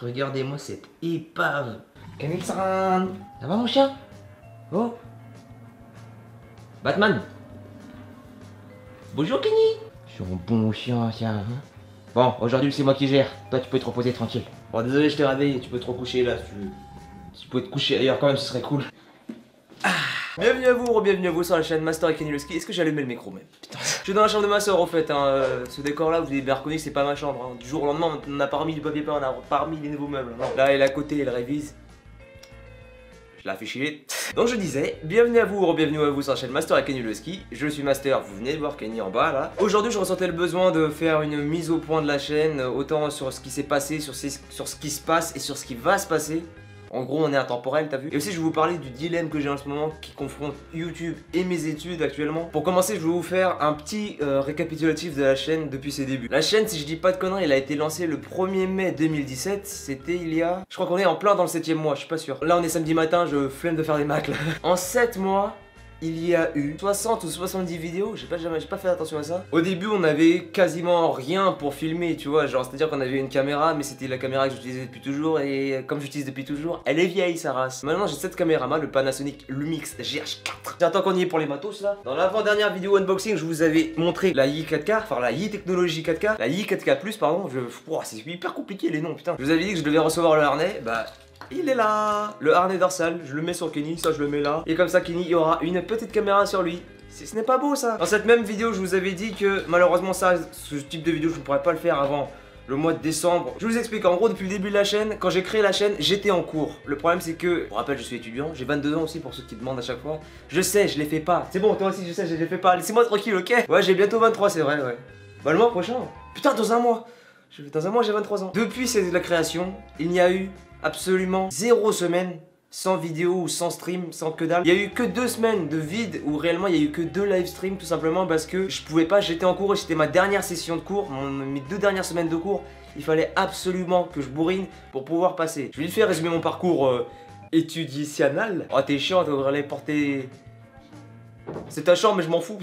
Regardez-moi cette épave. Camille-san, ça va mon chien? Oh, Batman. Bonjour Kenny. Je suis un bon chien, tiens. Hein. Bon, aujourd'hui c'est moi qui gère. Toi tu peux te reposer tranquille. Bon désolé, je t'ai réveillé. Tu peux te recoucher là. Si tu peux te coucher ailleurs quand même, ce serait cool. Ah. Bienvenue à vous sur la chaîne Master et Kenny le Ski. Est-ce que j'ai allumé le micro même? Putain. Je suis dans la chambre de ma soeur en fait. Hein. Ce décor là, vous avez bien reconnu, c'est pas ma chambre. Hein. Du jour au lendemain, on a pas remis du papier peint, on a pas remis les nouveaux meubles. Non. Là, elle est à côté, elle révise. Je la fais chier. Donc je disais, bienvenue à vous sur la chaîne Master et Kenny le Ski. Je suis Master, vous venez de voir Kenny en bas là. Aujourd'hui je ressentais le besoin de faire une mise au point de la chaîne, autant sur ce qui s'est passé, sur ce qui se passe et sur ce qui va se passer. En gros on est intemporel, t'as vu. Et aussi je vais vous parler du dilemme que j'ai en ce moment qui confronte YouTube et mes études actuellement. Pour commencer je vais vous faire un petit récapitulatif de la chaîne depuis ses débuts. La chaîne, si je dis pas de conneries, elle a été lancée le 1er mai 2017. C'était il y a... Je crois qu'on est en plein dans le 7e mois, je suis pas sûr. Là on est samedi matin, je flemme de faire des macs là. En 7 mois... il y a eu 60 ou 70 vidéos, j'ai pas fait attention à ça. Au début on avait quasiment rien pour filmer, tu vois, genre c'est à dire qu'on avait une caméra, mais c'était la caméra que j'utilisais depuis toujours, et comme j'utilise depuis toujours, elle est vieille sa race. Maintenant j'ai cette caméra, le Panasonic Lumix GH4. J'attends qu'on y est pour les matos là. Dans l'avant-dernière vidéo unboxing je vous avais montré la i 4K, enfin la i technologie 4K, la i 4K+, pardon, c'est hyper compliqué les noms putain. Je vous avais dit que je devais recevoir le harnais, bah... il est là, le harnais dorsal, je le mets sur Kenny, ça je le mets là. Et comme ça Kenny aura une petite caméra sur lui. Ce n'est pas beau ça. Dans cette même vidéo je vous avais dit que malheureusement ce type de vidéo je ne pourrais pas le faire avant le mois de décembre. Je vous explique, en gros depuis le début de la chaîne, quand j'ai créé la chaîne, j'étais en cours. Le problème c'est que, pour rappel je suis étudiant, j'ai 22 ans aussi pour ceux qui demandent à chaque fois. Je sais, je les fais pas. C'est bon, toi aussi je sais, je les fais pas. Laissez-moi tranquille, ok? Ouais, j'ai bientôt 23, c'est vrai, ouais. Bah le mois prochain. Putain, dans un mois. Dans un mois j'ai 23 ans. Depuis la création, il n'y a eu absolument 0 semaine sans vidéo ou sans stream, sans que dalle. Il y a eu que 2 semaines de vide où réellement il y a eu que 2 live streams tout simplement parce que je pouvais pas, j'étais en cours et c'était ma dernière session de cours, mes 2 dernières semaines de cours. Il fallait absolument que je bourrine pour pouvoir passer. Je vais vite faire résumer mon parcours étudiantal. Oh t'es chiant, tu devrais aller porter... C'est ta chambre mais je m'en fous.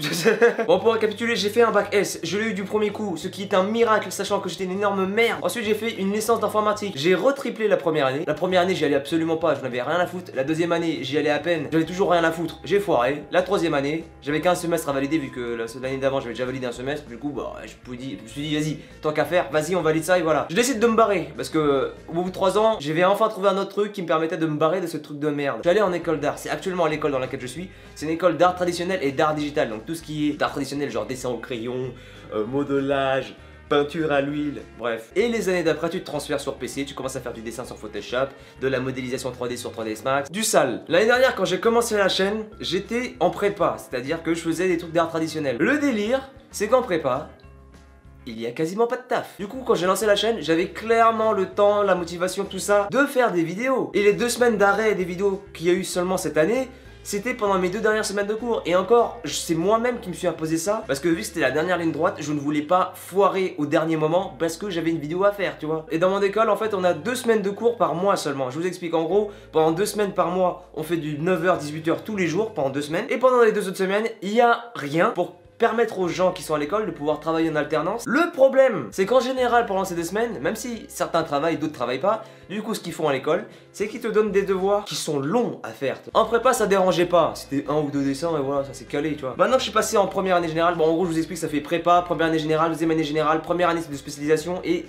Bon pour récapituler, j'ai fait un bac S, je l'ai eu du premier coup, ce qui est un miracle sachant que j'étais une énorme merde. Ensuite j'ai fait une licence d'informatique, j'ai retriplé la première année. La première année j'y allais absolument pas, je n'avais rien à foutre. La deuxième année j'y allais à peine, j'avais toujours rien à foutre, j'ai foiré. La troisième année, j'avais qu'un semestre à valider vu que l'année d'avant j'avais déjà validé un semestre. Du coup bah je me suis dit vas-y, tant qu'à faire, vas-y on valide ça et voilà. Je décide de me barrer parce que au bout de 3 ans, j'avais enfin trouvé un autre truc qui me permettait de me barrer de ce truc de merde. J'allais en école d'art, c'est actuellement l'école dans laquelle je suis, c'est une école d'art traditionnel et d'art digital, donc tout ce qui est d'art traditionnel, genre dessin au crayon, modelage, peinture à l'huile, bref. Et les années d'après, tu te transfères sur PC, tu commences à faire du dessin sur Photoshop, de la modélisation 3D sur 3ds Max, du sale. L'année dernière, quand j'ai commencé la chaîne, j'étais en prépa, c'est-à-dire que je faisais des trucs d'art traditionnel. Le délire, c'est qu'en prépa, il y a quasiment pas de taf. Du coup, quand j'ai lancé la chaîne, j'avais clairement le temps, la motivation, tout ça, de faire des vidéos. Et les 2 semaines d'arrêt des vidéos qu'il y a eu seulement cette année, c'était pendant mes 2 dernières semaines de cours. Et encore, c'est moi-même qui me suis imposé ça. Parce que vu que c'était la dernière ligne droite, je ne voulais pas foirer au dernier moment parce que j'avais une vidéo à faire, tu vois. Et dans mon école, en fait, on a 2 semaines de cours par mois seulement. Je vous explique, en gros, pendant 2 semaines par mois, on fait du 9h-18h tous les jours pendant 2 semaines. Et pendant les 2 autres semaines, il y a rien pour permettre aux gens qui sont à l'école de pouvoir travailler en alternance. Le problème, c'est qu'en général, pendant ces 2 semaines, même si certains travaillent, d'autres travaillent pas, du coup, ce qu'ils font à l'école, c'est qu'ils te donnent des devoirs qui sont longs à faire. En prépa, ça dérangeait pas. C'était 1 ou 2 dessins et voilà, ça s'est calé, tu vois. Maintenant que je suis passé en première année générale, bon, en gros, je vous explique, ça fait prépa, première année générale, deuxième année générale, première année de spécialisation et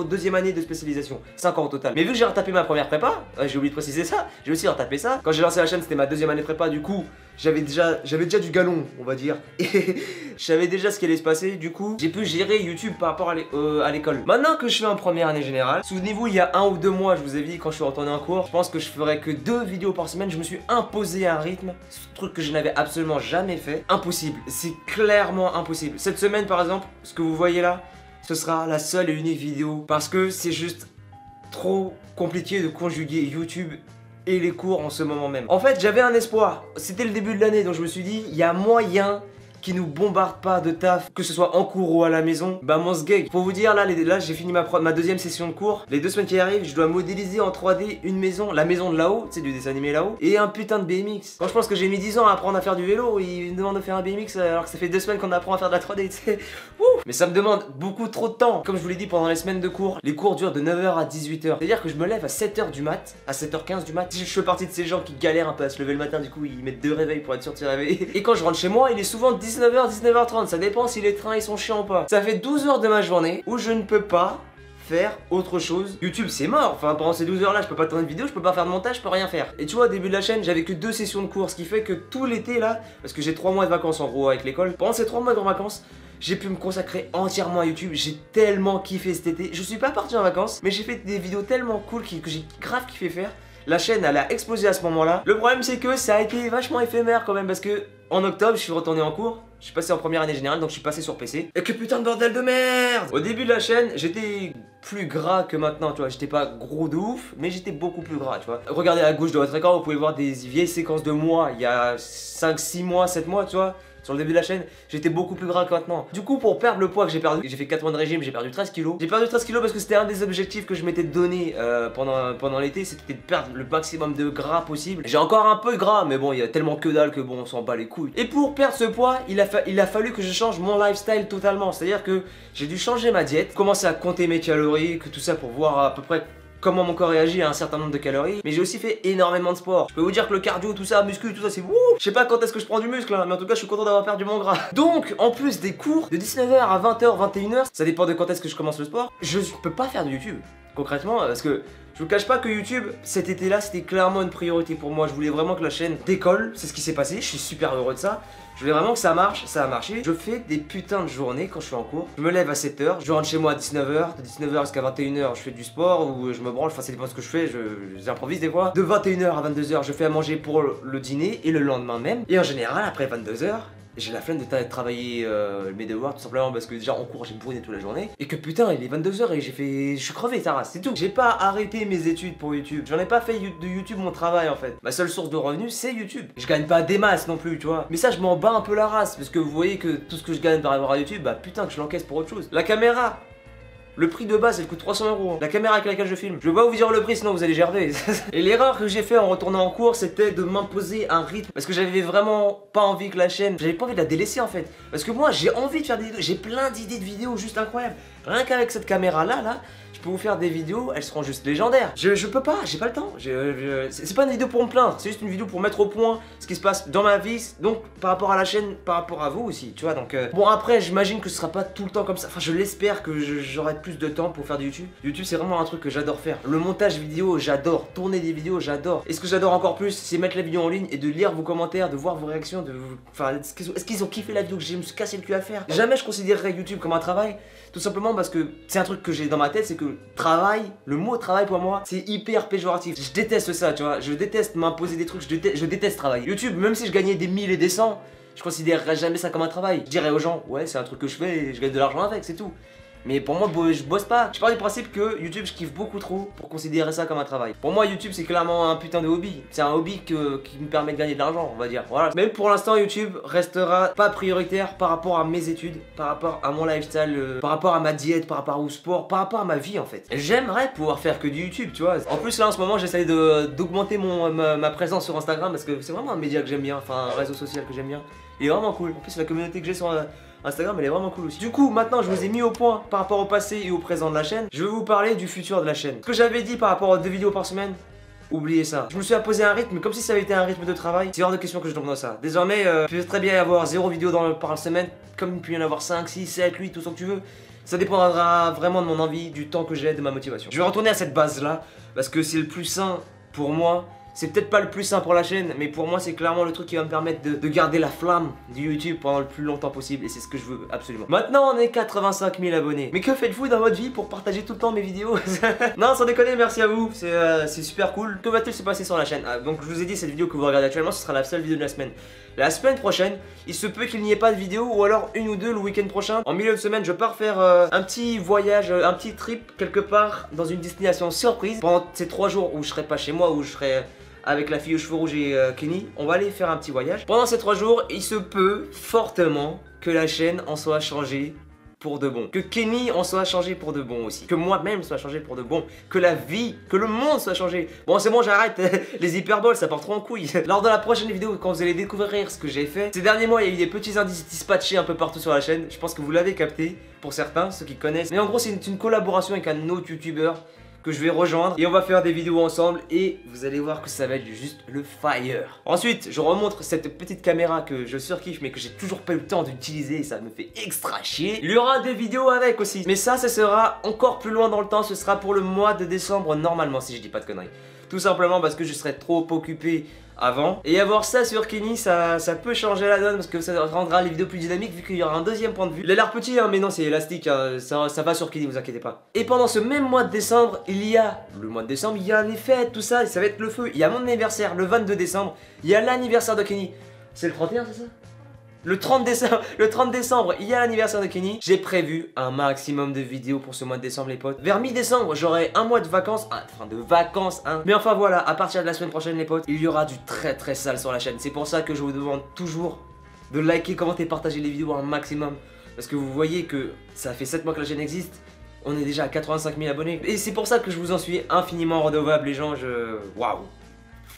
deuxième année de spécialisation. 5 ans au total. Mais vu que j'ai retapé ma première prépa, j'ai oublié de préciser ça, j'ai aussi retapé ça. Quand j'ai lancé la chaîne, c'était ma 2e année prépa, du coup, j'avais déjà du galon, on va dire. Et je savais déjà ce qui allait se passer, du coup, j'ai pu gérer YouTube par rapport à l'école. Maintenant que je suis en première année générale, souvenez-vous, il y a 1 ou 2 mois, je vous avais dit, quand je suis retourné en cours, je pense que je ferais que 2 vidéos par semaine. Je me suis imposé un rythme, ce truc que je n'avais absolument jamais fait. Impossible, c'est clairement impossible. Cette semaine, par exemple, ce que vous voyez là, ce sera la seule et unique vidéo parce que c'est juste trop compliqué de conjuguer YouTube et les cours en ce moment même. En fait, j'avais un espoir. C'était le début de l'année, donc je me suis dit, il y a moyen qui nous bombarde pas de taf, que ce soit en cours ou à la maison, bah mon sgeg. Faut vous dire, là j'ai fini ma deuxième session de cours. Les 2 semaines qui arrivent, je dois modéliser en 3D une maison, la maison de là-haut, tu sais, du dessin animé là-haut, et un putain de BMX. Quand je pense que j'ai mis 10 ans à apprendre à faire du vélo, ils me demandent de faire un BMX alors que ça fait 2 semaines qu'on apprend à faire de la 3D, tu sais. Mais ça me demande beaucoup trop de temps. Comme je vous l'ai dit pendant les semaines de cours, les cours durent de 9h à 18h. C'est-à-dire que je me lève à 7h du mat, à 7h15 du mat. Je fais partie de ces gens qui galèrent un peu à se lever le matin, du coup ils mettent 2 réveils pour être sûr de se réveiller. Et quand je rentre chez moi, il est souvent 19h, 19h30, ça dépend si les trains ils sont chiants ou pas. Ça fait 12 heures de ma journée où je ne peux pas faire autre chose. YouTube c'est mort, enfin pendant ces 12 heures là je peux pas tourner de vidéo, je peux pas faire de montage, je peux rien faire. Et tu vois au début de la chaîne j'avais que 2 sessions de cours, ce qui fait que tout l'été là, parce que j'ai 3 mois de vacances en gros avec l'école, pendant ces 3 mois de vacances j'ai pu me consacrer entièrement à YouTube, j'ai tellement kiffé cet été. Je suis pas parti en vacances, mais j'ai fait des vidéos tellement cool que j'ai grave kiffé faire. La chaîne elle a explosé à ce moment là. Le problème c'est que ça a été vachement éphémère quand même parce que en octobre je suis retourné en cours. Je suis passé en première année générale donc je suis passé sur PC. Et que putain de bordel de merde! Au début de la chaîne j'étais plus gras que maintenant, tu vois, j'étais pas gros de ouf mais j'étais beaucoup plus gras, tu vois. Regardez à gauche de votre écran, vous pouvez voir des vieilles séquences de moi il y a 5, 6 mois, 7 mois, tu vois. Sur le début de la chaîne, j'étais beaucoup plus gras que maintenant. Du coup, pour perdre le poids que j'ai perdu, j'ai fait 4 mois de régime, j'ai perdu 13 kilos. J'ai perdu 13 kilos parce que c'était un des objectifs que je m'étais donné pendant l'été, c'était de perdre le maximum de gras possible. J'ai encore un peu de gras, mais bon, il y a tellement que dalle que bon, on s'en bat les couilles. Et pour perdre ce poids, il a fallu que je change mon lifestyle totalement. C'est-à-dire que j'ai dû changer ma diète, commencer à compter mes calories, que tout ça pour voir à peu près comment mon corps réagit à un certain nombre de calories. Mais j'ai aussi fait énormément de sport. Je peux vous dire que le cardio, tout ça, muscu, tout ça, c'est wouh. Je sais pas quand est-ce que je prends du muscle, hein, mais en tout cas, je suis content d'avoir perdu mon gras. Donc, en plus des cours de 19h à 20h, 21h, ça dépend de quand est-ce que je commence le sport, je peux pas faire de YouTube. Concrètement, parce que je vous cache pas que YouTube, cet été-là, c'était clairement une priorité pour moi. Je voulais vraiment que la chaîne décolle, c'est ce qui s'est passé, je suis super heureux de ça. Je voulais vraiment que ça marche, ça a marché. Je fais des putains de journées quand je suis en cours. Je me lève à 7h, je rentre chez moi à 19h, de 19h jusqu'à 21h, je fais du sport ou je me branle, enfin ça dépend de ce que je fais, j'improvise des fois. De 21h à 22h, je fais à manger pour le dîner et le lendemain même. Et en général, après 22h, j'ai la flemme de travailler mes devoirs tout simplement parce que déjà en cours j'ai brûlé toute la journée et que putain il est 22h et je suis crevé ça race, c'est tout. J'ai pas arrêté mes études pour YouTube, j'en ai pas fait de YouTube mon travail en fait. Ma seule source de revenus c'est YouTube. Je gagne pas des masses non plus tu vois, mais ça je m'en bats un peu la race parce que vous voyez que tout ce que je gagne par rapport à YouTube, bah putain que je l'encaisse pour autre chose. La caméra, le prix de base elle coûte 300 €. La caméra avec laquelle je filme, je vais pas vous dire le prix sinon vous allez gerber. Et l'erreur que j'ai fait en retournant en cours c'était de m'imposer un rythme parce que j'avais vraiment pas envie que la chaîne, j'avais pas envie de la délaisser en fait. Parce que moi j'ai envie de faire des vidéos, j'ai plein d'idées de vidéos juste incroyables. Rien qu'avec cette caméra là, je peux vous faire des vidéos, elles seront juste légendaires. Je peux pas, j'ai pas le temps. C'est pas une vidéo pour me plaindre, c'est juste une vidéo pour mettre au point ce qui se passe dans ma vie, donc par rapport à la chaîne, par rapport à vous aussi, tu vois. Donc bon après j'imagine que ce sera pas tout le temps comme ça, enfin je l'espère que j'aurai plus de temps pour faire du YouTube. YouTube c'est vraiment un truc que j'adore faire. Le montage vidéo j'adore, tourner des vidéos j'adore. Et ce que j'adore encore plus c'est mettre la vidéo en ligne et de lire vos commentaires, de voir vos réactions, enfin est-ce qu'ils ont kiffé la vidéo que je me suis cassé le cul à faire. Jamais je considérerais YouTube comme un travail, tout simplement parce que c'est un truc que j'ai dans ma tête, c'est que travail, le mot travail pour moi c'est hyper péjoratif. Je déteste ça tu vois, je déteste m'imposer des trucs, je déteste travail. YouTube même si je gagnais des 1000 et des 100, je considérerais jamais ça comme un travail. Je dirais aux gens ouais c'est un truc que je fais et je gagne de l'argent avec, c'est tout. Mais pour moi, je bosse pas. Je pars du principe que YouTube, je kiffe beaucoup trop pour considérer ça comme un travail. Pour moi, YouTube, c'est clairement un putain de hobby. C'est un hobby qui me permet de gagner de l'argent, on va dire. Voilà. Même pour l'instant, YouTube restera pas prioritaire par rapport à mes études, par rapport à mon lifestyle, par rapport à ma diète, par rapport au sport, par rapport à ma vie en fait. J'aimerais pouvoir faire que du YouTube, tu vois. En plus, là, en ce moment, j'essaie d'augmenter ma présence sur Instagram parce que c'est vraiment un média que j'aime bien, enfin, un réseau social que j'aime bien. Il est vraiment cool. En plus, la communauté que j'ai sur Instagram elle est vraiment cool aussi. Du coup maintenant je vous ai mis au point par rapport au passé et au présent de la chaîne. Je vais vous parler du futur de la chaîne. Ce que j'avais dit par rapport aux 2 vidéos par semaine, oubliez ça. Je me suis imposé un rythme comme si ça avait été un rythme de travail. C'est hors de question que je tombe dans ça. Désormais je peux très bien y avoir 0 vidéo par semaine, comme il peut y en avoir 5, 6, 7, 8, tout ce que tu veux. Ça dépendra vraiment de mon envie, du temps que j'ai, de ma motivation. Je vais retourner à cette base là parce que c'est le plus sain pour moi. C'est peut-être pas le plus sain pour la chaîne, mais pour moi c'est clairement le truc qui va me permettre de garder la flamme du YouTube pendant le plus longtemps possible et c'est ce que je veux absolument. Maintenant on est 85 000 abonnés. Mais que faites-vous dans votre vie pour partager tout le temps mes vidéos? Non sans déconner, merci à vous, c'est super cool. Que va-t-il se passer sur la chaîne? Donc je vous ai dit cette vidéo que vous regardez actuellement ce sera la seule vidéo de la semaine. La semaine prochaine, il se peut qu'il n'y ait pas de vidéo ou alors 1 ou 2 le week-end prochain. En milieu de semaine je pars faire un petit voyage, un petit trip quelque part dans une destination surprise. Pendant ces 3 jours où je serai pas chez moi, où je serai avec la fille aux cheveux rouges et Kenny, on va aller faire un petit voyage. Pendant ces 3 jours, il se peut fortement que la chaîne en soit changée pour de bon. Que Kenny en soit changé pour de bon aussi. Que moi-même soit changé pour de bon. Que la vie, que le monde soit changé. Bon, c'est bon, j'arrête les hyperboles, ça part trop en couille. Lors de la prochaine vidéo, quand vous allez découvrir ce que j'ai fait, ces derniers mois, il y a eu des petits indices dispatchés un peu partout sur la chaîne. Je pense que vous l'avez capté, pour certains, ceux qui connaissent. Mais en gros, c'est une collaboration avec un autre youtubeur que je vais rejoindre et on va faire des vidéos ensemble et vous allez voir que ça va être juste le fire. Ensuite, je remontre cette petite caméra que je surkiffe mais que j'ai toujours pas eu le temps d'utiliser et ça me fait extra chier. Il y aura des vidéos avec aussi. Mais ça sera encore plus loin dans le temps, ce sera pour le mois de décembre normalement si je dis pas de conneries. Tout simplement parce que je serai trop occupé avant. Et avoir ça sur Kenny, ça peut changer la donne parce que ça rendra les vidéos plus dynamiques vu qu'il y aura un deuxième point de vue. Il a l'air petit hein, mais non c'est élastique, hein, ça va sur Kenny, vous inquiétez pas. Et pendant ce même mois de décembre, il y a les fêtes, tout ça, et ça va être le feu. Il y a mon anniversaire, le 22 décembre, il y a l'anniversaire de Kenny. C'est le 31 c'est ça ? Le 30 décembre, il y a l'anniversaire de Kenny. J'ai prévu un maximum de vidéos pour ce mois de décembre les potes. Vers mi-décembre, j'aurai un mois de vacances. Hein. Mais enfin voilà, à partir de la semaine prochaine les potes, il y aura du très sale sur la chaîne. C'est pour ça que je vous demande toujours de liker, commenter, partager les vidéos un maximum. Parce que vous voyez que ça fait 7 mois que la chaîne existe. On est déjà à 85 000 abonnés. Et c'est pour ça que je vous en suis infiniment redevable les gens. Waouh.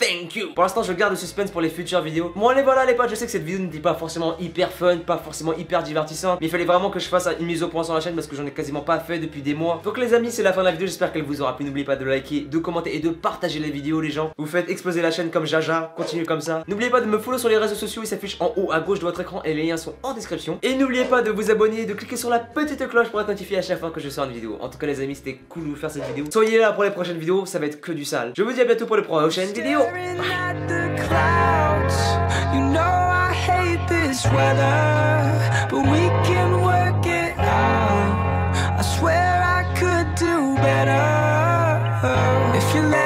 Thank you. Pour l'instant je garde le suspense pour les futures vidéos. Bon allez voilà les potes, je sais que cette vidéo n'était pas forcément hyper fun, pas forcément hyper divertissante, mais il fallait vraiment que je fasse une mise au point sur la chaîne parce que j'en ai quasiment pas fait depuis des mois. Donc les amis c'est la fin de la vidéo, j'espère qu'elle vous aura plu. N'oubliez pas de liker, de commenter et de partager les vidéos les gens. Vous faites exploser la chaîne comme Jaja, continuez comme ça. N'oubliez pas de me follow sur les réseaux sociaux, il s'affiche en haut à gauche de votre écran et les liens sont en description. Et n'oubliez pas de vous abonner, de cliquer sur la petite cloche pour être notifié à chaque fois que je sors une vidéo. En tout cas les amis c'était cool de vous faire cette vidéo. Soyez là pour les prochaines vidéos, ça va être que du sale. Je vous dis à bientôt pour les prochaines vidéos. The clouds, you know I hate this weather, but we can work it out. I swear I could do better if you let